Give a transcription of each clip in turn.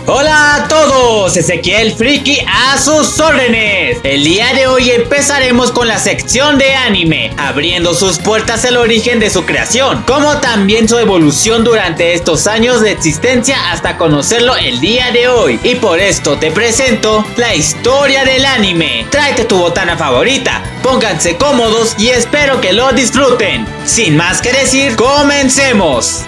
Hola a todos, Ezequiel Friki a sus órdenes. El día de hoy empezaremos con la sección de anime, abriendo sus puertas al origen de su creación, como también su evolución durante estos años de existencia hasta conocerlo el día de hoy. Y por esto te presento la historia del anime. Tráete tu botana favorita, pónganse cómodos y espero que lo disfruten. Sin más que decir, comencemos.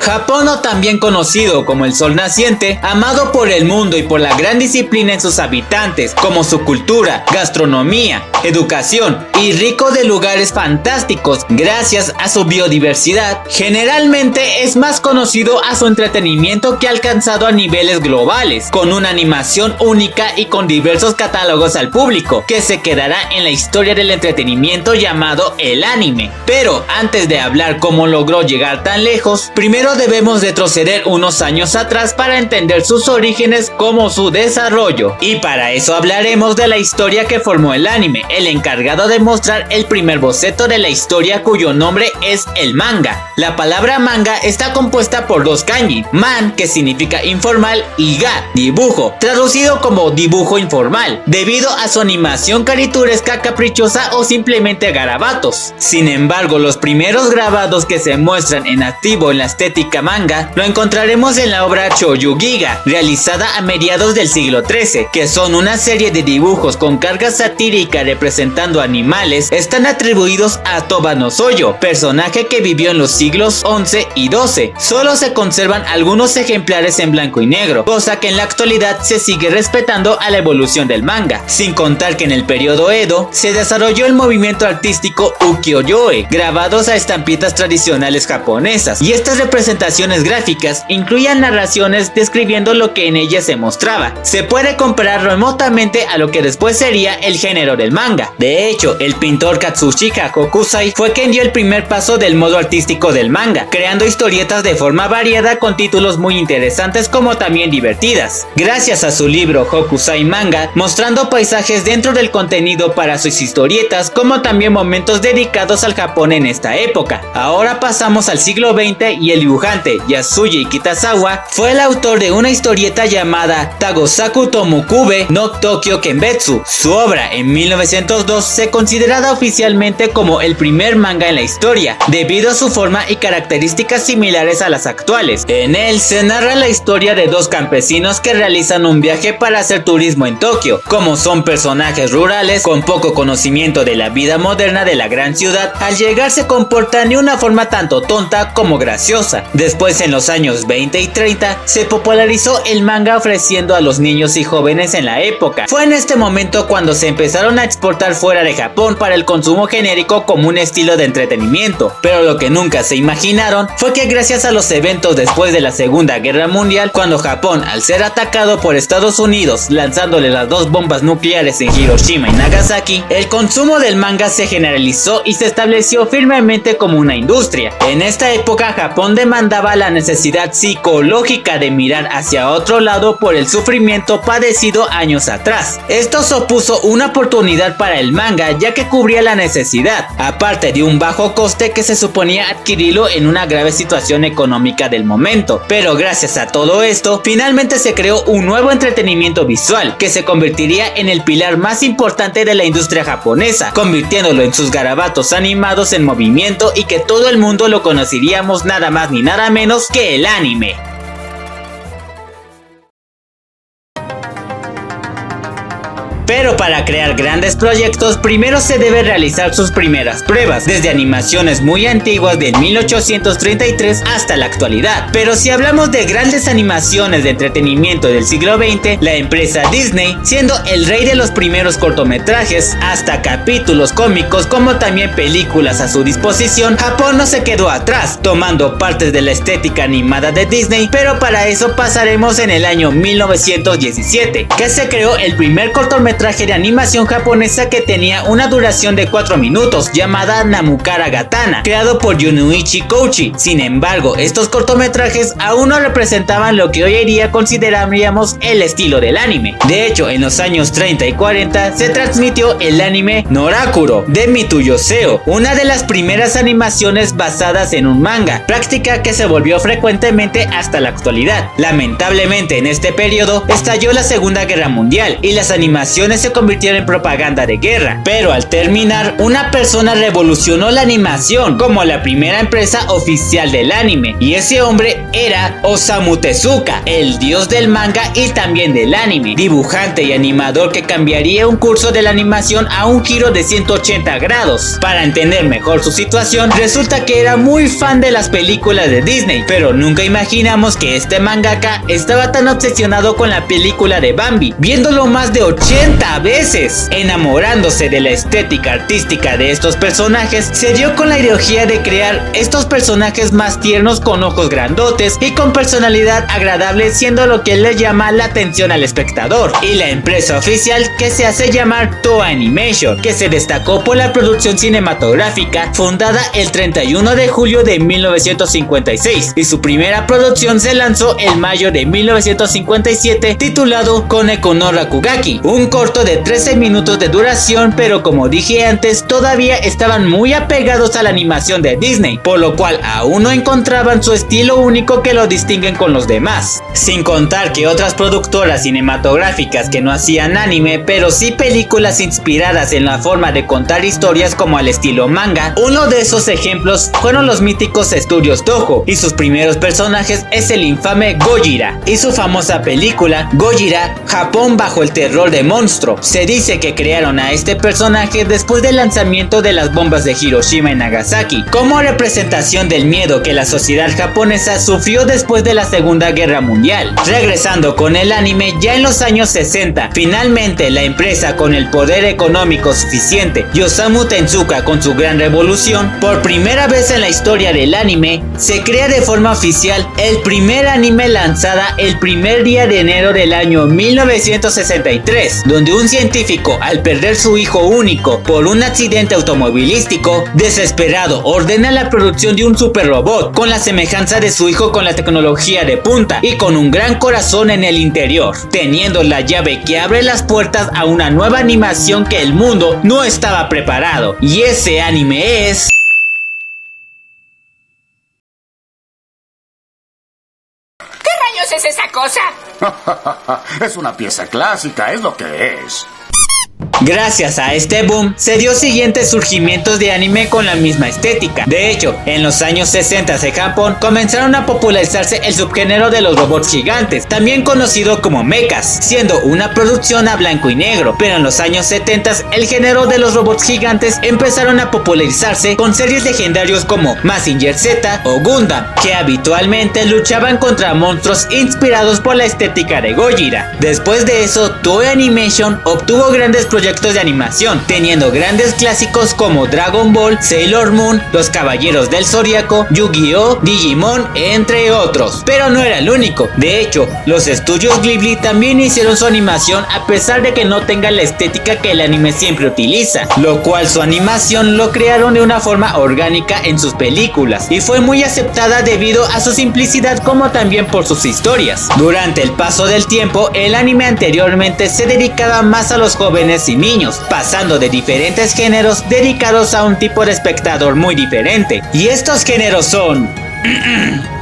Japón, o también conocido como el Sol Naciente, amado por el mundo y por la gran disciplina en sus habitantes, como su cultura, gastronomía, educación y rico de lugares fantásticos gracias a su biodiversidad, generalmente es más conocido a su entretenimiento que ha alcanzado a niveles globales, con una animación única y con diversos catálogos al público, que se quedará en la historia del entretenimiento llamado el anime. Pero antes de hablar cómo logró llegar tan lejos, primero debemos retroceder unos años atrás para entender sus orígenes como su desarrollo. Y para eso hablaremos de la historia que formó el anime, el encargado de mostrar el primer boceto de la historia, cuyo nombre es el manga. La palabra manga está compuesta por dos kanji, man, que significa informal, y ga, dibujo, traducido como dibujo informal, debido a su animación caricaturesca, caprichosa o simplemente garabatos. Sin embargo, los primeros grabados que se muestran en activo en la estética manga lo encontraremos en la obra Shoujo Giga, realizada a mediados del siglo XIII, que son una serie de dibujos con carga satírica representando animales. Están atribuidos a Toba no Soyo, personaje que vivió en los siglos XI y XII. Solo se conservan algunos ejemplares en blanco y negro, cosa que en la actualidad se sigue respetando a la evolución del manga, sin contar que en el periodo Edo se desarrolló el movimiento artístico ukiyo-e, grabados a estampitas tradicionales japonesas, y estas representaciones gráficas incluían narraciones describiendo lo que en ellas se mostraba. Se puede comparar remotamente a lo que después sería el género del manga. De hecho, el pintor Katsushika Hokusai fue quien dio el primer paso del modo artístico del manga, creando historietas de forma variada con títulos muy interesantes como también divertidas. Gracias a su libro Hokusai Manga, mostrando paisajes dentro del contenido para sus historietas, como también momentos dedicados al Japón en esta época. Ahora pasamos al siglo XX y el dibujante Yasuji Kitazawa fue el autor de una historieta llamada Tagosaku Tomokube no Tokyo Kenbetsu. Su obra, en 1902, se considerada oficialmente como el primer manga en la historia, debido a su forma y características similares a las actuales. En él se narra la historia de dos campesinos que realizan un viaje para hacer turismo en Tokio. Como son personajes rurales con poco conocimiento de la vida moderna de la gran ciudad, al llegar se comportan de una forma tanto tonta como graciosa. Después, en los años 20 y 30, se popularizó el manga ofreciendo a los niños y jóvenes en la época. Fue en este momento cuando se empezaron a exportar fuera de Japón para el consumo genérico como un estilo de entretenimiento. Pero lo que nunca se imaginaron fue que gracias a los eventos después de la Segunda Guerra Mundial, cuando Japón, al ser atacado por Estados Unidos lanzándole las dos bombas nucleares en Hiroshima y Nagasaki, el consumo del manga se generalizó y se estableció firmemente como una industria. En esta época, Japón demandaba la necesidad psicológica de mirar hacia otro lado por el sufrimiento padecido años atrás. Esto supuso una oportunidad para el manga, ya que cubría la necesidad, aparte de un bajo coste que se suponía adquirirlo en una grave situación económica del momento. Pero gracias a todo esto, finalmente se creó un nuevo entretenimiento visual, que se convertiría en el pilar más importante de la industria japonesa, convirtiéndolo en sus garabatos animados en movimiento, y que todo el mundo lo conoceríamos nada más ni nada menos que el anime. Pero para crear grandes proyectos, primero se debe realizar sus primeras pruebas, desde animaciones muy antiguas del 1833 hasta la actualidad. Pero si hablamos de grandes animaciones de entretenimiento del siglo XX, la empresa Disney, siendo el rey de los primeros cortometrajes, hasta capítulos cómicos como también películas a su disposición, Japón no se quedó atrás, tomando partes de la estética animada de Disney. Pero para eso pasaremos en el año 1917, que se creó el primer cortometraje de animación japonesa que tenía una duración de 4 minutos, llamada Namukara Gatana, creado por Yunichi Kouchi. Sin embargo, estos cortometrajes aún no representaban lo que hoy en día consideraríamos el estilo del anime. De hecho, en los años 30 y 40 se transmitió el anime Norakuro de Mituyoseo, una de las primeras animaciones basadas en un manga, práctica que se volvió frecuentemente hasta la actualidad. Lamentablemente, en este periodo estalló la Segunda Guerra Mundial y las animaciones se convirtieron en propaganda de guerra, pero al terminar, una persona revolucionó la animación como la primera empresa oficial del anime, y ese hombre era Osamu Tezuka, el dios del manga y también del anime, dibujante y animador que cambiaría un curso de la animación a un giro de 180 grados. Para entender mejor su situación, resulta que era muy fan de las películas de Disney, pero nunca imaginamos que este mangaka estaba tan obsesionado con la película de Bambi, viéndolo más de 80 veces. Enamorándose de la estética artística de estos personajes, se dio con la ideología de crear estos personajes más tiernos con ojos grandotes y con personalidad agradable, siendo lo que le llama la atención al espectador. Y la empresa oficial, que se hace llamar Toei Animation, que se destacó por la producción cinematográfica, fundada el 31 de julio de 1956, y su primera producción se lanzó en mayo de 1957, titulado Koneko no Rakugaki, un corto de 13 minutos de duración, pero como dije antes, todavía estaban muy apegados a la animación de Disney, por lo cual aún no encontraban su estilo único que lo distinguen con los demás. Sin contar que otras productoras cinematográficas que no hacían anime, pero sí películas inspiradas en la forma de contar historias como al estilo manga. Uno de esos ejemplos fueron los míticos estudios Toho, y sus primeros personajes es el infame Gojira y su famosa película Gojira, Japón bajo el terror de monstruo. Se dice que crearon a este personaje después del lanzamiento de las bombas de Hiroshima y Nagasaki, como representación del miedo que la sociedad japonesa sufrió después de la Segunda Guerra Mundial. Regresando con el anime, ya en los años 60, finalmente la empresa con el poder económico suficiente y Osamu Tezuka con su gran revolución, por primera vez en la historia del anime, se crea de forma oficial el primer anime lanzada el primer día de enero del año 1963, donde un científico, al perder su hijo único por un accidente automovilístico, desesperado ordena la producción de un super robot con la semejanza de su hijo con la tecnología de punta y con un gran corazón en el interior, teniendo la llave que abre las puertas a una nueva animación que el mundo no estaba preparado. Y ese anime es... ¿Qué rayos es esa cosa? Es una pieza clásica, es lo que es. Gracias a este boom, se dio siguientes surgimientos de anime con la misma estética. De hecho, en los años 60 en Japón comenzaron a popularizarse el subgénero de los robots gigantes, también conocido como mechas, siendo una producción a blanco y negro. Pero en los años 70 el género de los robots gigantes empezaron a popularizarse con series legendarios como Mazinger Z o Gundam, que habitualmente luchaban contra monstruos inspirados por la estética de Gojira. Después de eso, Toei Animation obtuvo grandes proyectos de animación, teniendo grandes clásicos como Dragon Ball, Sailor Moon, Los Caballeros del Zodiaco, Yu-Gi-Oh, Digimon, entre otros. Pero no era el único. De hecho, los estudios Ghibli también hicieron su animación, a pesar de que no tenga la estética que el anime siempre utiliza, lo cual su animación lo crearon de una forma orgánica en sus películas, y fue muy aceptada debido a su simplicidad como también por sus historias. Durante el paso del tiempo, el anime anteriormente se dedicaba más a los jóvenes y niños, pasando de diferentes géneros dedicados a un tipo de espectador muy diferente. Y estos géneros son...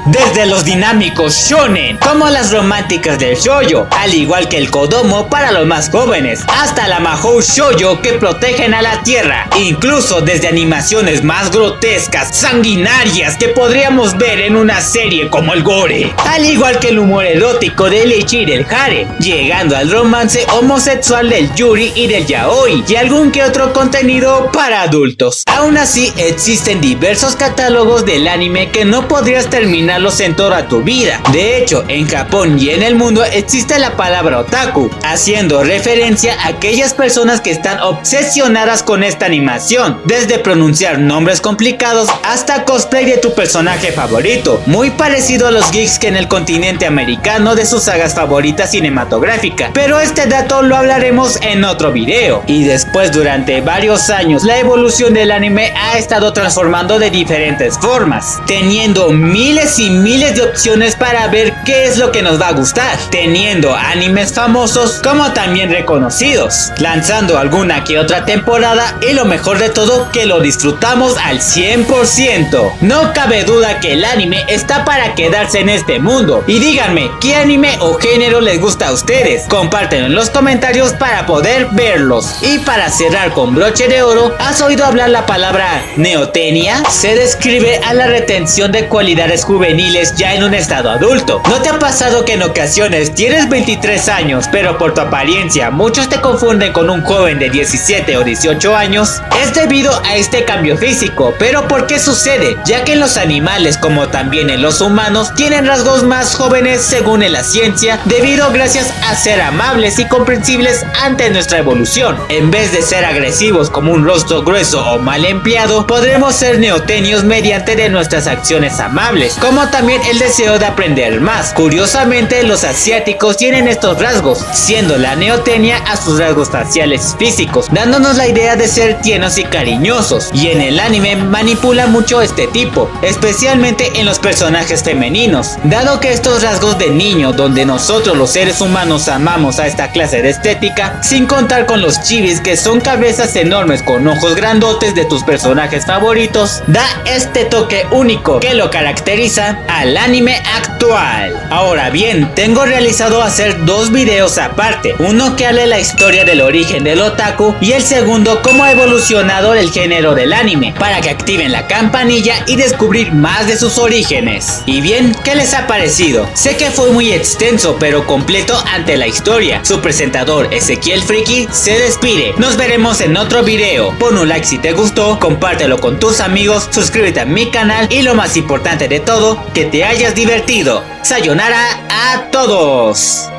desde los dinámicos shonen, como las románticas del shoujo, al igual que el kodomo para los más jóvenes, hasta la mahou shoujo que protegen a la tierra, incluso desde animaciones más grotescas, sanguinarias que podríamos ver en una serie como el gore, al igual que el humor erótico del ecchi y del hare, llegando al romance homosexual del yuri y del yaoi, y algún que otro contenido para adultos. Aún así, existen diversos catálogos del anime que no podrías terminar integrarlos en toda tu vida. De hecho, en Japón y en el mundo existe la palabra otaku, haciendo referencia a aquellas personas que están obsesionadas con esta animación, desde pronunciar nombres complicados hasta cosplay de tu personaje favorito, muy parecido a los geeks que en el continente americano de sus sagas favoritas cinematográficas, pero este dato lo hablaremos en otro video. Y después, durante varios años, la evolución del anime ha estado transformando de diferentes formas, teniendo miles y miles de opciones para ver qué es lo que nos va a gustar, teniendo animes famosos como también reconocidos, lanzando alguna que otra temporada y lo mejor de todo, que lo disfrutamos al 100%. No cabe duda que el anime está para quedarse en este mundo. Y díganme, ¿qué anime o género les gusta a ustedes? Compártenlo en los comentarios para poder verlos. Y para cerrar con broche de oro, ¿has oído hablar la palabra neotenia? Se describe a la retención de cualidades juveniles ya en un estado adulto. ¿No te ha pasado que en ocasiones tienes 23 años, pero por tu apariencia muchos te confunden con un joven de 17 o 18 años? Es debido a este cambio físico. ¿Pero por qué sucede? Ya que en los animales, como también en los humanos, tienen rasgos más jóvenes según en la ciencia, debido gracias a ser amables y comprensibles ante nuestra evolución. En vez de ser agresivos como un rostro grueso o mal empleado, podremos ser neotenios mediante de nuestras acciones amables, como también el deseo de aprender más. Curiosamente, los asiáticos tienen estos rasgos, siendo la neotenia a sus rasgos faciales físicos, dándonos la idea de ser tiernos y cariñosos. Y en el anime manipula mucho este tipo, especialmente en los personajes femeninos, dado que estos rasgos de niño, donde nosotros los seres humanos amamos a esta clase de estética, sin contar con los chibis que son cabezas enormes con ojos grandotes de tus personajes favoritos, da este toque único que lo caracteriza al anime actual. Ahora bien, tengo realizado hacer dos videos aparte, uno que hable la historia del origen del otaku y el segundo cómo ha evolucionado el género del anime, para que activen la campanilla y descubrir más de sus orígenes. Y bien, ¿qué les ha parecido? Sé que fue muy extenso pero completo ante la historia. Su presentador Ezequiel Friki se despide. Nos veremos en otro video. Pon un like si te gustó, compártelo con tus amigos, suscríbete a mi canal y lo más importante de todo, que te hayas divertido. Sayonara a todos.